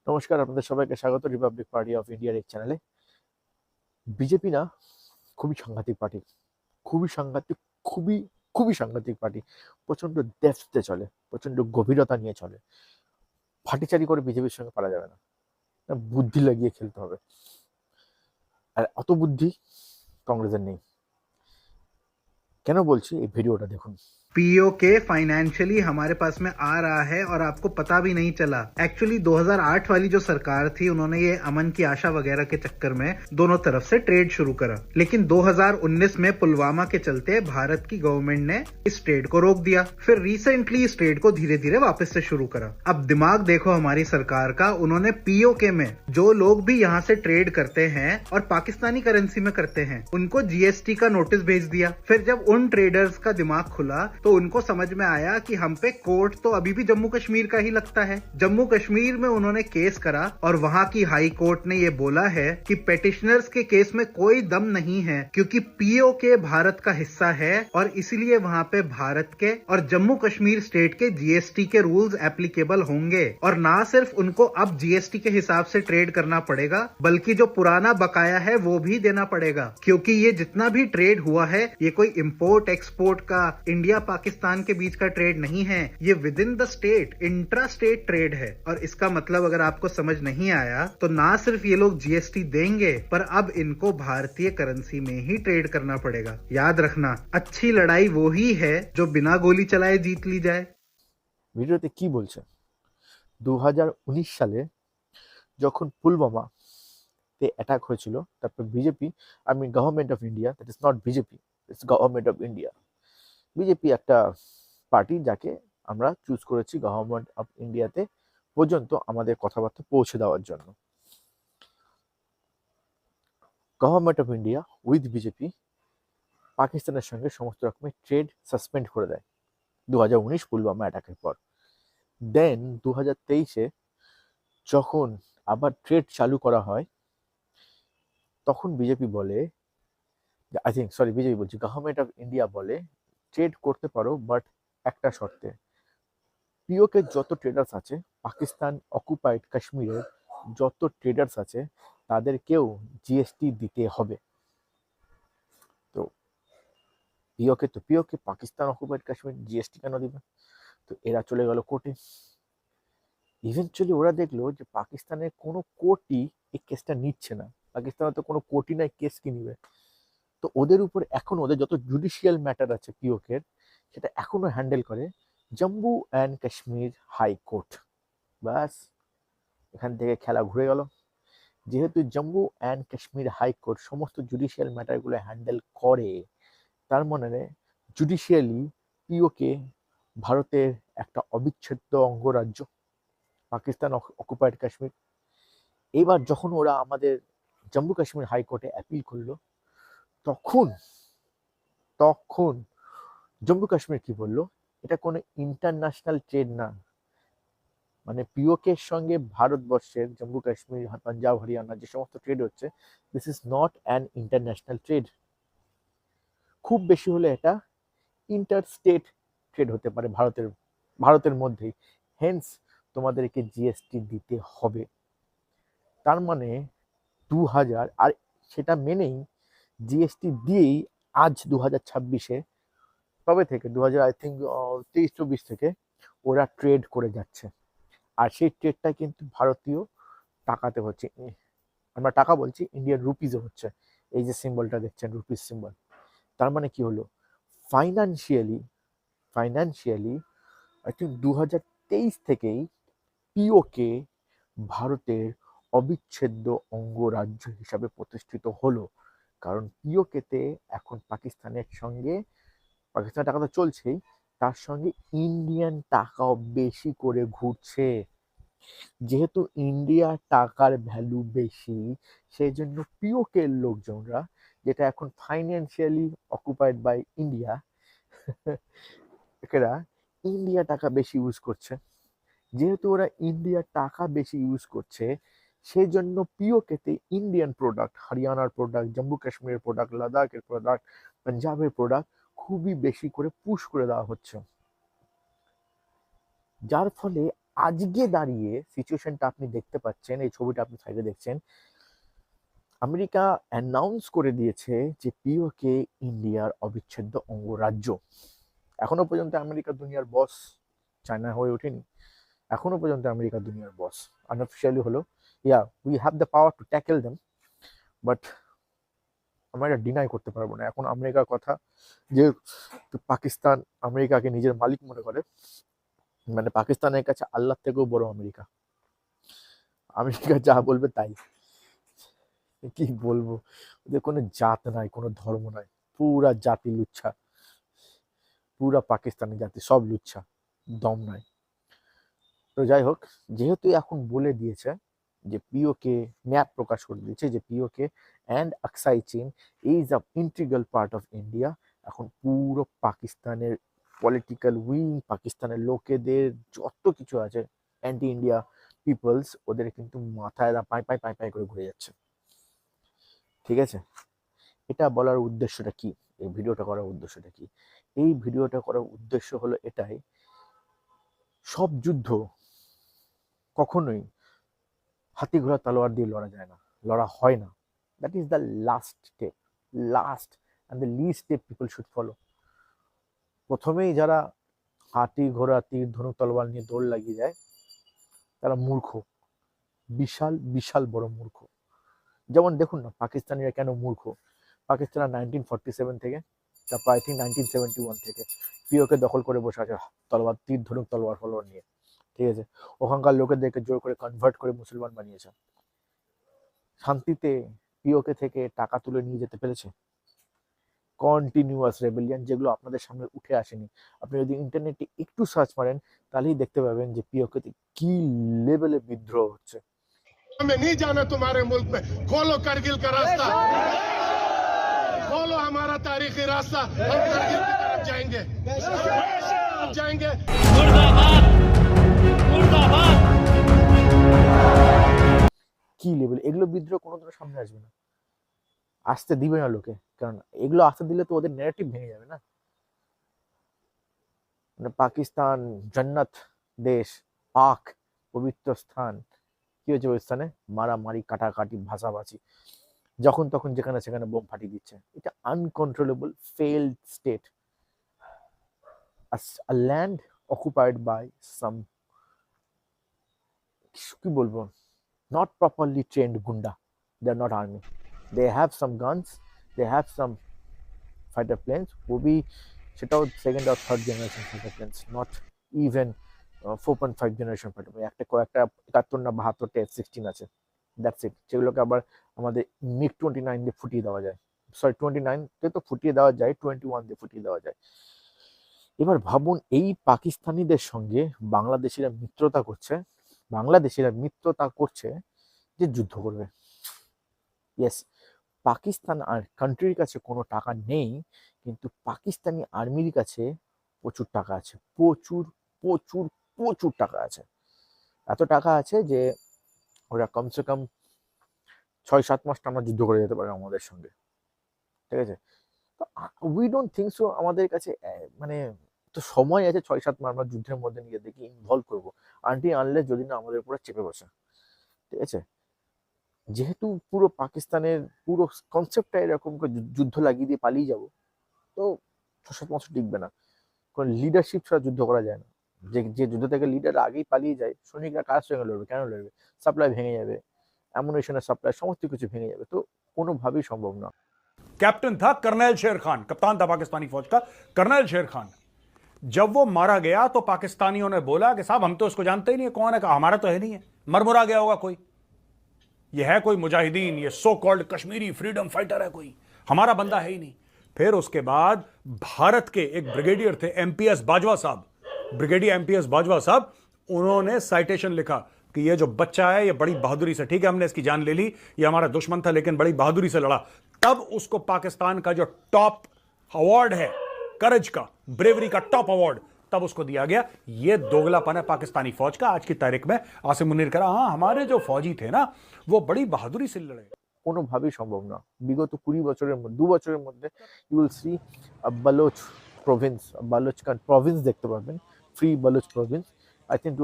নমস্কার, আপনাদের সবাইকে স্বাগত রিপাবলিক পার্টি অফ ইন্ডিয়ার এই চ্যানেলে। বিজেপি না খুবই সাংঘাতিক পার্টি, খুবই সাংঘাতিক, খুবই খুবই সাংঘাতিক পার্টি। প্রচন্ড ডেপথে চলে, প্রচন্ড গভীরতা নিয়ে চলে। ফাটিচারি করে বিজেপির সঙ্গে পারা যাবে না, বুদ্ধি লাগিয়ে খেলতে হবে। আর অত বুদ্ধি কংগ্রেসের নেই। কেন বলছি, এই ভিডিওটা দেখুন। पीओके फाइनेंशियली हमारे पास में आ रहा है और आपको पता भी नहीं चला। एक्चुअली 2008 वाली जो सरकार थी उन्होंने ये अमन की आशा वगैरह के चक्कर में दोनों तरफ से ट्रेड शुरू करा, लेकिन 2019 में पुलवामा के चलते भारत की गवर्नमेंट ने इस ट्रेड को रोक दिया। फिर रिसेंटली इस ट्रेड को धीरे धीरे वापस से शुरू करा। अब दिमाग देखो हमारी सरकार का, उन्होंने पीओके में जो लोग भी यहाँ से ट्रेड करते हैं और पाकिस्तानी करेंसी में करते हैं उनको जीएसटी का नोटिस भेज दिया। फिर जब उन ट्रेडर्स का दिमाग खुला तो उनको समझ में आया कि हम पे कोर्ट तो अभी भी जम्मू कश्मीर का ही लगता है। जम्मू कश्मीर में उन्होंने केस करा और वहां की हाई कोर्ट ने ये बोला है कि पेटिशनर्स के केस में कोई दम नहीं है, क्योंकि पीओके भारत का हिस्सा है और इसीलिए वहां पे भारत के और जम्मू कश्मीर स्टेट के जीएसटी के रूल्स एप्लीकेबल होंगे। और ना सिर्फ उनको अब जीएसटी के हिसाब से ट्रेड करना पड़ेगा, बल्कि जो पुराना बकाया है वो भी देना पड़ेगा, क्योंकि ये जितना भी ट्रेड हुआ है ये कोई इंपोर्ट एक्सपोर्ट का, इंडिया पाकिस्तान के बीच का ट्रेड नहीं है, ये with in the state intra state trade है। और इसका मतलब अगर आपको समझ नहीं आया तो ना सिर्फ ये लोग जीएसटी देंगे, पर अब इनको भारतीय करेंसी में ही ट्रेड करना पड़ेगा। याद रखना, अच्छी लड़ाई वो ही है जो बिना गोली चलाए जीत ली जाए। ভিডিওতে কি বলছে? 2019 সালে যখন পুলওয়ামাতে অ্যাটাক হয়েছিল, তারপর বিজেপি, আমি government of India, that is not BJP, it's government of India. BJP একটা পার্টি যাকে আমরা চুজ করেছি গভর্নমেন্ট অফ ইন্ডিয়াতে পর্যন্ত আমাদের কথাবার্তা পৌঁছে দেওয়ার জন্য। Government of India with BJP পাকিস্তানের সঙ্গে সমস্ত রকমের ট্রেড সাসপেন্ড করে দেয় 2019 পুলওয়ামা অ্যাটাকের পর। দেন 2023-এ যখন আবার ট্রেড চালু করা হয়, তখন বিজেপি বলে, আই থিঙ্ক, সরি, বিজেপি বলছি, গভর্নমেন্ট অফ ইন্ডিয়া বলে ট্রেড করতে পারো, বাট একটা শর্তে। পিওকে যত ট্রেডার্স আছে, পাকিস্তান অকুপাইড কাশ্মীরের যত ট্রেডার্স আছে, তাদেরকেও জিএসটি দিতে হবে। তো পিওকে পাকিস্তান অকুপাইড কাশ্মীর জিএসটি কেন দিবে? তো এরা চলে গেল কোর্টে। ইভেনচুয়ালি ওরা দেখলো যে পাকিস্তানের কোনো কোর্টই এই কেসটা নিচ্ছে না। পাকিস্তানের তো কোনো কোর্টই নাই, কেস কি নিবে? তো ওদের উপর এখন ওদের যত জুডিশিয়াল ম্যাটার আছে পিওকের, সেটা এখনো হ্যান্ডেল করে Jammu and Kashmir High Court. ব্যাস, এখান থেকে খেলা ঘুরে গেল। যেহেতু জম্মু অ্যান্ড কাশ্মীর হাইকোর্ট সমস্ত জুডিশিয়াল ম্যাটারগুলো হ্যান্ডেল করে, তার মানে জুডিশিয়ালি পিওকে ভারতের একটা অবিচ্ছেদ্য অঙ্গরাজ্য, পাকিস্তান অকুপাইড কাশ্মীর। এবার যখন ওরা আমাদের জম্মু কাশ্মীর হাইকোর্টে অ্যাপিল করলো, তখন তখন জম্মু কাশ্মীর কি বললো, এটা কোনো ইন্টারন্যাশনাল ট্রেড না। মানে পিওকের সঙ্গে ভারতবর্ষের জম্মু কাশ্মীর, পাঞ্জাব, হরিয়ানা যে সমস্ত ট্রেড হচ্ছে, this is not an international trade. খুব বেশি হলে এটা ইন্টার স্টেট ট্রেড হতে পারে ভারতের ভারতের মধ্যেই। হেন্স তোমাদেরকে জিএসটি দিতে হবে। তার মানে 2000, আর সেটা মেনেই জিএসটি দিয়েই আজ 2026-এ, তবে থেকে 2000, আই থিঙ্ক 23-24 থেকে ওরা ট্রেড করে যাচ্ছে। আর সেই ট্রেডটা কিন্তু ভারতীয় টাকাতে হচ্ছে। আমরা টাকা বলছি, ইন্ডিয়ান রুপিজে হচ্ছে। এই যে সিম্বলটা দেখছেন, রুপিস সিম্বল, তার মানে কি হলো, ফাইন্যান্সিয়ালি আই থিঙ্ক 2023 থেকেই পিওকে ভারতের অবিচ্ছেদ্য অঙ্গরাজ্য হিসাবে প্রতিষ্ঠিত হলো। কারণ পিওকেতে এখন পাকিস্তানের টাকা তো চলছেই, তার সঙ্গে ইন্ডিয়ান টাকাও বেশি করে ঘুরছে। যেহেতু ইন্ডিয়ার টাকার ভ্যালু বেশি, সেই জন্য পিওকের লোকজনরা, যেটা এখন ফাইন্যান্সিয়ালি অকুপাইড বাই ইন্ডিয়া, এরা ইন্ডিয়া টাকা বেশি ইউজ করছে। যেহেতু ওরা ইন্ডিয়ার টাকা বেশি ইউজ করছে, সেই জন্য পিওকেতে ইন্ডিয়ান প্রোডাক্ট, হরিয়ানার প্রোডাক্ট, জম্মু কাশ্মীরের প্রোডাক্ট, লাদাখের প্রোডাক্ট, পাঞ্জাবের প্রোডাক্ট খুবই বেশি করে পুশ করে দেওয়া হচ্ছে। যার ফলে আজকে দাঁড়িয়ে সিচুয়েশনটা আপনি দেখতে পাচ্ছেন, এই ছবিটা আপনি সাইডে দেখছেন, আমেরিকা অ্যানাউন্স করে দিয়েছে যে পিওকে ইন্ডিয়ার অবিচ্ছেদ্য অঙ্গরাজ্য। এখনো পর্যন্ত আমেরিকা দুনিয়ার বস, চায়না হয়ে ওঠেনি। এখনো পর্যন্ত আমেরিকা দুনিয়ার বস, আনঅফিসিয়ালি হলো। Yeah, we have the power to tackle them, but আমরা এটা ডিনাই করতে পারবো না। এখন আমেরিকার কথা যে পাকিস্তান আমেরিকাকে নিজের মালিক মনে করে, মানে পাকিস্তানের কাছে আল্লাহর থেকেও বড় আমেরিকা। আমেরিকা যা বলবে তাই। কি বলবো, ওদের কোনো জাত নাই, কোনো ধর্ম নাই, পুরা জাতি লুচ্ছা, পুরা পাকিস্তানি জাতি সব লুচ্ছা, দম নাই। তো যাই হোক, যেহেতু এখন বলে দিয়েছে যে পিওকে ম্যাপ প্রকাশ করে দিয়েছে যে পিওকে অ্যান্ড আকসাই চীন is a integral part of India, এখন পুরো পাকিস্তানের পলিটিক্যাল উইং, পাকিস্তানের লোকেদের যত কিছু আছে অ্যান্টি ইন্ডিয়া পিপলস, ওদের কিন্তু মাথায় পাই পাই পাই পাই করে ঘুরে যাচ্ছে। ঠিক আছে, এটা বলার উদ্দেশ্যটা কি, এই ভিডিওটা করার উদ্দেশ্যটা কি? এই ভিডিওটা করার উদ্দেশ্য হলো এটাই, সব যুদ্ধ কখনোই হাতি ঘোড়া তলোয়ার দিয়ে লড়া যায় না, লড়া হয় না। That is the last step, last and the least step people should follow. প্রথমেই যারা হাতি ঘোড়া তীর ধনুক তলোয়ার নিয়ে দৌড় লাগিয়ে যায়, তারা মূর্খ, বিশাল বিশাল বড় মূর্খ। যেমন দেখুন না পাকিস্তানিরা কেন মূর্খ। পাকিস্তান 1947 থেকে, তারপর আই থিঙ্ক 1971 থেকে পিওকে দখল করে বসে আছে তলোয়ার তীর ধনুক তলোয়ার ফলোয়ার নিয়ে। ঠিক আছে, ওখানকার লোকেদেরকে জোর করে কনভার্ট করে মুসলমান বানিয়েছে। শান্তিতে পিওকে থেকে টাকা তুলে নিয়ে যেতে পেরেছে? কন্টিনিউয়াস রেবেলিয়ন, যেগুলো আপনাদের সামনে উঠে আসেনি। আপনি যদি ইন্টারনেটে একটু সার্চ মারেন তাহলেই দেখতে পাবেন যে পিওকেতে কি লেভেলে বিদ্রোহ হচ্ছে। हमें नहीं जाना तुम्हारे मुल्क में, खोलो करगिल का रास्ता, खोलो हमारा तारीखी रास्ता, हम करगिल की तरफ जाएंगे, जाएंगे। मुर्दाबाद मुर्दाबाद। কি লেভেল, এগুলো বিদ্রোহ কোনোদিনও সামনে আসবে না, আসতে দিবে না লোকে, কারণ এগুলো আসতে দিলে তো ওদের ন্যারেটিভ ভেঙে যাবে না। মানে পাকিস্তান জান্নাত দেশ, পাক পবিত্র স্থান, কি হয়েছে ওই স্থানে? মারামারি, কাটাকাটি, ভাষাভাষি, যখন তখন যেখানে সেখানে বোম ফাটিয়ে দিচ্ছে। এটা uncontrollable failed state, a land occupied by some, কি বলবো, not properly trained gunda. They are not army. They have some guns, they have some fighter planes, वो भी সেটাও সেকেন্ড আর third generation fighter planes, not even 4.5 generation fighter plane. কয়েকটা 71 না 72টা F-16 আছে, that's it, যেগুলোকে আবার আমাদের MiG-29 দিয়ে ফুটিয়ে দেওয়া যায়। সরি, 29 তে তো ফুটিয়ে দেওয়া যায়, 21 দিয়ে ফুটিয়ে দেওয়া যায়। এবার ভাবুন, এই পাকিস্তানিদের সঙ্গে বাংলাদেশিরা মিত্রতা করছে, যে যুদ্ধ করবে। ইয়েস, পাকিস্তান আর কান্ট্রির কাছে কোনো টাকা নেই, কিন্তু পাকিস্তানি আর্মির কাছে প্রচুর টাকা আছে, প্রচুর প্রচুর প্রচুর টাকা আছে। এত টাকা আছে যে ওরা কমসে কম 6-7 মাস টানা যুদ্ধ করে যেতে পারে আমাদের সঙ্গে। ঠিক আছে, তো উই ডোন্ট থিঙ্ক সো আমাদের কাছে মানে তো সময় আছে 6-7 মাস আমরা যুদ্ধের মধ্যে নিজেদেরকে ইনভলভ করবো, আনলেস যদি না আমাদের উপরে চেপে বসে। ঠিক আছে, যেহেতু পুরো পাকিস্তানের পুরো কনসেপ্টটা এরকম যুদ্ধ লাগিয়ে দিয়ে পালিয়ে যাব, তো 6-7 মাস টিকবে না। কারণ লিডারশিপ ছাড়া যুদ্ধ করা যায় না। যে যুদ্ধ থেকে লিডার আগেই পালিয়ে যায়, সৈনিকরা কার সঙ্গে লড়বে, কেন লড়বে? সাপ্লাই ভেঙে যাবে, অ্যামুনিশনের সাপ্লাই, সমস্ত কিছু ভেঙে যাবে, তো কোনোভাবেই সম্ভব না। कैप्टन था कर्नल शेर खान, कप्तान था पाकिस्तानी फौज का कर्नल शेर खान। जब वो मारा गया तो पाकिस्तानियों ने बोला कि साहब हम तो उसको जानते ही नहीं है, कौन है? कहा हमारा तो है नहीं है, मरमुरा गया होगा कोई, ये है कोई मुजाहिदीन, ये so called Kashmiri freedom fighter है कोई, हमारा बंदा है ही नहीं। फिर उसके बाद भारत के एक ब्रिगेडियर थे एमपीएस बाजवा साहब, ब्रिगेडियर एमपीएस बाजवा साहब, उन्होंने साइटेशन लिखा कि ये जो बच्चा है ये बड़ी बहादुरी से, ठीक है हमने इसकी जान ले ली, ये हमारा दुश्मन था लेकिन बड़ी बहादुरी से लड़ा। तब उसको पाकिस्तान का जो टॉप अवार्ड है करेज का, ब्रेवरी का टॉप अवार्ड, तब उसको दिया गया। ये दोगलापन है पाकिस्तानी फौज का। आज की तारीख में आसिम मुनीर कह रहा, हाँ हमारे जो फौजी थे ना वो बड़ी बहादुरी से लड़े। কোনোভাবেই সম্ভব না। বিগত 20 বছরের মধ্যে, 2 বছরের মধ্যে you will see Baloch province, বালোচকান প্রভিন্স দেখতে পাবেন, free Baloch province, I think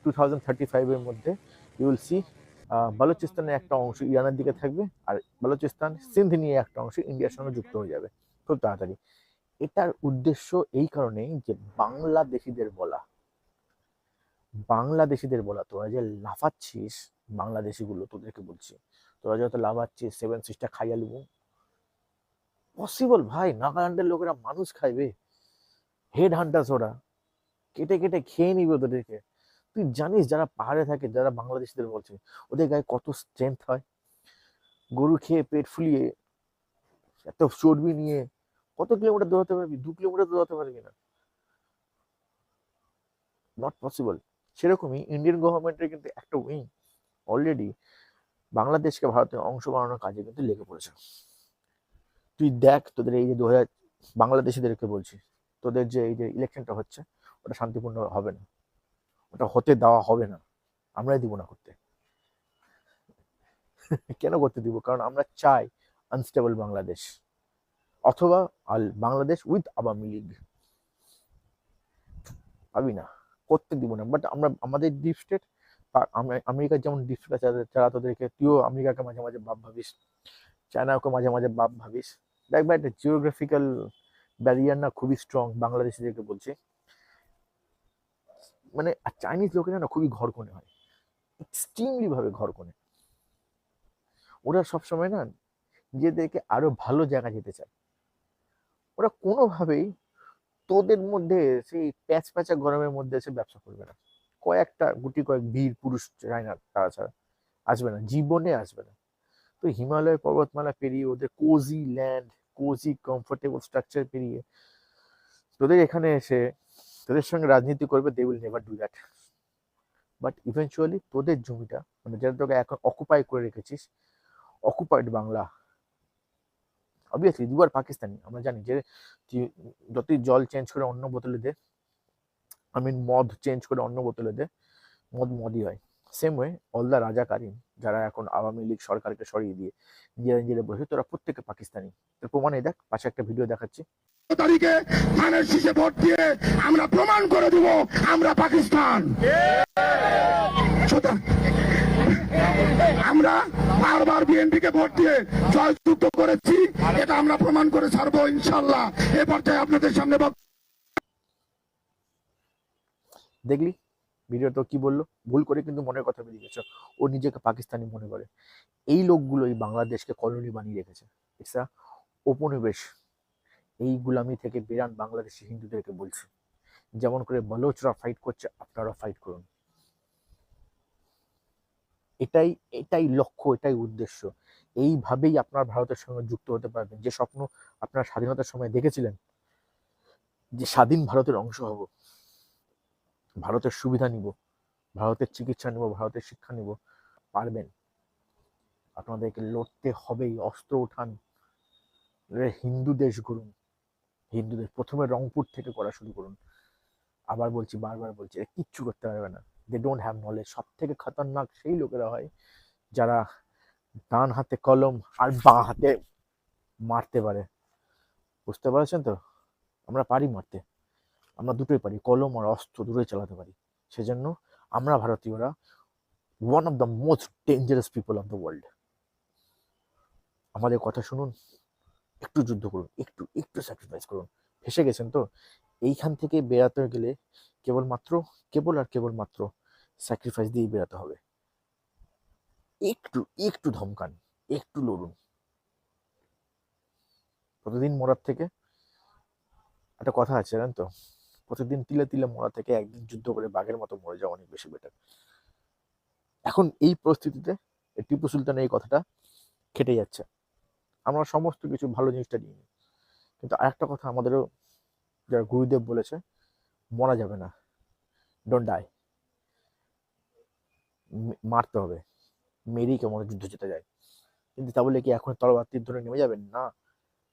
2035 এর মধ্যে ইউ উইল সি বালুচিস্তানের একটা অংশ ইরানের দিকে থাকবে, আর বালুচিস্তান সিন্ধ নিয়ে একটা অংশ ইন্ডিয়ার সঙ্গে যুক্ত হয়ে যাবে খুব তাড়াতাড়ি। এটার উদ্দেশ্য এই কারণেই যে বাংলাদেশিদের বলা তোরা যে লাফাচ্ছিস, বাংলাদেশিগুলো তোদেরকে বলছি, তোরা যত লাফাচ্ছিস 7 সিস্টার খাইয়া লিবো, পসিবল ভাই? নাগাল্যান্ডের লোকেরা মানুষ খাইবে, হেড হান্টার্স ওরা, কেটে কেটে খেয়ে নিবে তোদেরকে। তুই জানিস যারা পাহাড়ে থাকে, যারা বাংলাদেশিদের বলছে, ওদের গায়ে কত স্ট্রেংথ হয়, গরু খেয়ে পেট ফুলিয়ে এত চর্বি নিয়ে কত কিলোমিটার দৌড়াতে পারবি? 2 কিলোমিটার দৌড়াতে পারবি না, নট পসিবল। সেরকমই ইন্ডিয়ান গভর্নমেন্টের কিন্তু একটা উইং অলরেডি বাংলাদেশকে ভারতের অংশ বানানোর কাজে কিন্তু লেগে পড়েছে। তুই দেখ তোদের এই যে 2000 বাংলাদেশিদেরকে বলছি, তোদের যে এই যে ইলেকশনটা হচ্ছে ওটা শান্তিপূর্ণ হবে না, ওটা হতে দেওয়া হবে না, আমরাই দিব না করতে। কেন করতে দিব? কারণ আমরা চাই আনস্টেবল বাংলাদেশ, অথবা বাংলাদেশ উইথ আওয়ামী লীগ। পাবি না, করতে দিব না। বাট আমরা আমাদের ডিপ স্টেট, আমেরিকার যেমন ডিপ স্টেট আছে, যারা তোদেরকে, তুইও আমেরিকাকে মাঝে মাঝে বাপ ভাবিস, চায়নাকে মাঝে মাঝে বাপ ভাবিস, দেখ ভাই একটা জিওগ্রাফিক্যাল ব্যারিয়ার না খুবই স্ট্রং বাংলাদেশিদেরকে বলছে। মানে চাইনিজ লোকেরা না খুবই ঘরকনে হয়, এক্সট্রিমলি ভাবে ঘরকনে। ওরা সবসময় না নিজেদেরকে আরো ভালো জায়গা যেতে চায়। ওরা কোনোভাবেই তোদের মধ্যে সেই প্যাচ প্যাচা গরমের মধ্যে এসে ব্যবসা করবে না। কয়েক বীর পুরুষ চায়না তারা ছাড়া আসবে না, জীবনে আসবে না। তো হিমালয় পর্বতমালা পেরিয়ে, ওদের cozy land, cozy comfortable structure পেরিয়ে তোদের এখানে এসে তোদের সঙ্গে রাজনীতি করবে, they will never do that. But eventually তোদের জমিটা, মানে যেটা তোকে এখন অকুপাই করে রেখেছিস, অকুপাইড বাংলা, অবভিয়াসলি দুবার পাকিস্তানি। আমরা জানি যে যতই জল চেঞ্জ করে অন্য বোতলে দে, মদ চেঞ্জ করে অন্য বোতলে দে, মদই হয়। সেম ওয়ে অল দ্য রাজাকারিন যারা এখন আওয়ামী লীগ সরকারকে সরিয়ে দিয়ে নিজেরা বসে, তোরা প্রত্যেকে পাকিস্তানি। তোর প্রমাণ এই দেখ, পাশে একটা ভিডিও দেখাচ্ছি। তারিখে ধানের শীষে ভোট দিয়ে আমরা প্রমাণ করে দিব আমরা পাকিস্তান। আমরা বারবার বিএনপিকে ভোট দিয়ে জয়যুক্ত করেছি, এটা আমরা প্রমাণ করে ছাড়বো ইনশাল্লাহ। এ পর্যায়ে আপনাদের সামনে দেখলি ভিডিও তো কি বললো? ভুল করে কিন্তু মনের কথা বেরিয়ে গেছে, ও নিজেকে পাকিস্তানি মনে করে। এই লোকগুলোই বাংলাদেশকে কলোনি বানিয়ে রেখেছে। ইটস আ উপনিবেশ। এই গুলামি থেকে বেরান বাংলাদেশি হিন্দুদেরকে বলছে, যেমন করে বলোচরা ফাইট করছে আপনারা ফাইট করুন। এটাই লক্ষ্য, এটাই উদ্দেশ্য। এইভাবেই আপনার ভারতের সঙ্গে যুক্ত হতে পারবেন। যে স্বপ্ন আপনার স্বাধীনতার সময় দেখেছিলেন, যে স্বাধীন ভারতের অংশ হব, ভারতের সুবিধা নিব, ভারতের চিকিৎসা নিব, ভারতের শিক্ষা নিব, পারবেন। আপনাদেরকে লড়তে হবেই, অস্ত্র উঠান, হিন্দু দেশ গড়ুন। হিন্দু দেশ প্রথমে রংপুর থেকে করা শুরু করুন। আবার বলছি, বারবার বলছি, কিচ্ছু করতে পারবে না। They don't have knowledge. সব থেকে খতরনাক সেই লোকেরা হয় যারা ডান হাতে কলম আর বাঁ হাতে মারতে পারে। বুঝতে পারছেন তো? আমরা পারি মারতে, আমরা দুটোই পারি, কলম আর অস্ত্র দুটোই চালাতে পারি। সেজন্য আমরা ভারতীয়রা one of the most dangerous people of the world. আমাদের কথা শুনুন, একটু যুদ্ধ করুন, একটু স্যাক্রিফাইস করুন। ফেসে গেছেন তো? এইখান থেকে বেরাতে গেলে কেবলমাত্র স্যাক্রিফাইস দিয়েই বেরাতে হবে। একটু ধমকান, একটু লড়ুন। প্রতিদিন মরার থেকে, একটা কথা আছে জানেন তো, প্রতিদিন তিলে তিলে মরা থেকে একদিন যুদ্ধ করে বাঘের মতো মরে যাওয়া অনেক বেশি বেটার। এখন এই পরিস্থিতিতে টিপু সুলতান এই কথাটা খেটে যাচ্ছে। আমরা সমস্ত কিছু ভালো জিনিসটা নিয়ে নিই, কিন্তু আরেকটা কথা আমাদেরও যারা গুরুদেব বলেছে, মরা যাবে না, ডোন্ট ডাই। মারতে হবে, মেরেই কেমন যুদ্ধ যেতে যায়। কিন্তু তা বলে কি এখন তলোয়ার তীর ধরে নেমে যাবেন? না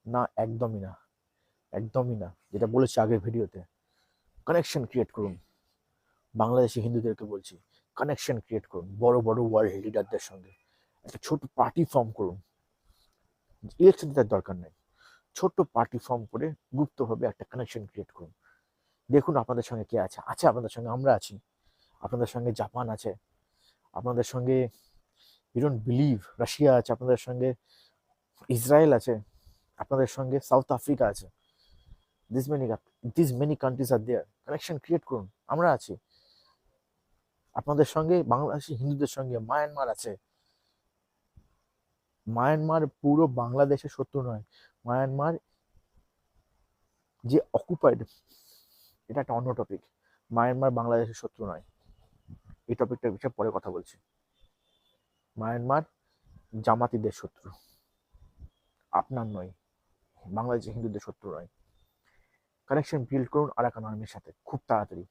না, একদমই না। যেটা বলেছি আগের ভিডিওতে, কানেকশন ক্রিয়েট করুন। বাংলাদেশি হিন্দুদেরকে বলছি, কানেকশন ক্রিয়েট করুন বড় বড় ওয়ার্ল্ড লিডারদের সঙ্গে। একটা ছোট পার্টি ফর্ম করুন। ইলেকশন তার দরকার নেই, ছোট্ট পার্টি ফর্ম করে গুপ্তভাবে একটা কানেকশন ক্রিয়েট করুন। দেখুন আপনাদের সঙ্গে কে আছে, আপনাদের সঙ্গে আমরা আছি। আপনাদের সঙ্গে জাপান আছে, আপনাদের সঙ্গে ইউ ডোন্ট বিলিভ রাশিয়া আছে, আপনাদের সঙ্গে ইসরায়েল আছে, আপনাদের সঙ্গে সাউথ আফ্রিকা আছে। This many countries are there. Connection create করুন, আমরা আছি। আপনাদের সঙ্গে বাংলাদেশি হিন্দুদের সঙ্গে মায়ানমার আছে। মায়ানমার পুরো বাংলাদেশের শত্রু নয়। মায়ানমার যে অকুপাইড, এটা একটা অন্য টপিক। মায়ানমার বাংলাদেশের শত্রু নয়। এই টপিকটার বিষয়ে পরে কথা বলছি। মায়ানমার জামাতিদের শত্রু, আপনার নয়, বাংলাদেশের হিন্দুদের শত্রু নয়। কানেকশন বিল্ড করুন আরাকান আর্মির সাথে খুব তাড়াতাড়ি।